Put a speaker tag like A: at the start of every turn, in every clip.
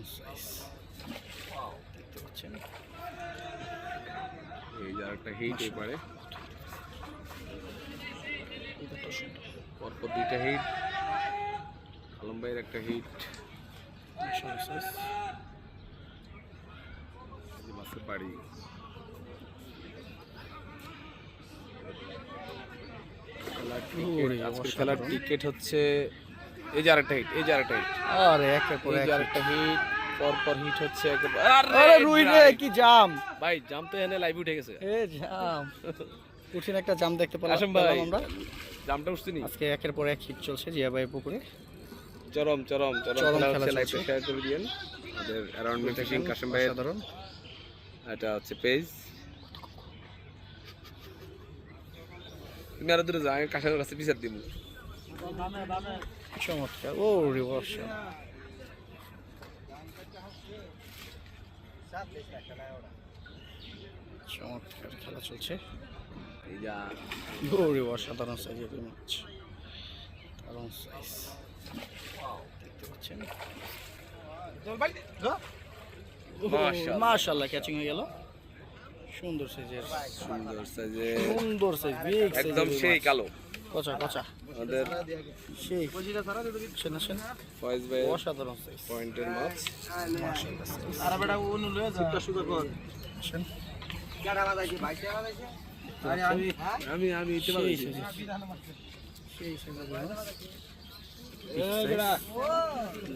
A: দারুণ সাইজ দেখতে পাচ্ছেন।
B: এই যে আরেকটা হিট এবারে পরপর দুইটা হিট, আলম ভাইয়ের একটা হিট। মাছের বাড়ি আজকে খেলার টিকেট হচ্ছে এই যে আরেকটা হিট, এই যে আরেকটা হিট,
A: আরে একের পর এক
B: আরেকটা হিট, পরপর হিট হচ্ছে একেবারে।
A: আরে রুই রে কি জাম
B: ভাই জাম তো এখানে লাইভ উঠে গেছে।
A: এ জাম কঠিন একটা জাম দেখতে পেলাম আমরা।
B: জামটা উঠছে নি
A: আজকে একের পর এক হিট চলছে জিয়া ভাইয়ের পুকুরে।
B: চরম চরম চরম
A: খেলা
B: লাইভটা
A: চলছে।
B: শেয়ার করে দিয়েন আমাদের অ্যারাউন্ড ফিশিং কাশেম ভাই।
A: সাধারণ
B: এটা হচ্ছে পেজ। তুমি আরো দূরে যাও, আমি কাশেমের কাছে পিছার দিব।
A: চমৎকার। ও রিভার্স চমৎকার খেলা চলছে।
B: এই যা
A: ও রিভার্স সাধারণ সাইজের মাছ, দারুণ সাইজ দেখতে পাচ্ছেন। মাশাআল্লাহ ক্যাচিং হয়ে গেল। সুন্দর সাইজের,
B: সুন্দর সাইজে,
A: সুন্দর সাইজ, বিগ সাইজ,
B: একদম সেই কালো।
A: কচা কচা
B: আমাদের
A: সেই শোনা
B: ফয়েজ ভাই
A: অসাধারণ সাইজ
B: পয়েন্টের মাছ।
A: মাশাআল্লাহ সাইজ।
C: আরে বেটা উনু লয়ে যা সুটা সুটা কর
A: শুন
C: কেডা বাজাইছে ভাই কেডা বাজাইছে আরে
B: আমি ইতে পারি
A: সেই সাইজ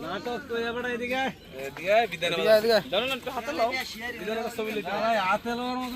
C: নাটক তো এবারে এদিকে
B: এদিকে বিদায়
A: এদিকে
B: জানো না হাতে লাও বিদায় ছবি লইতে
C: হাতে লওয়ার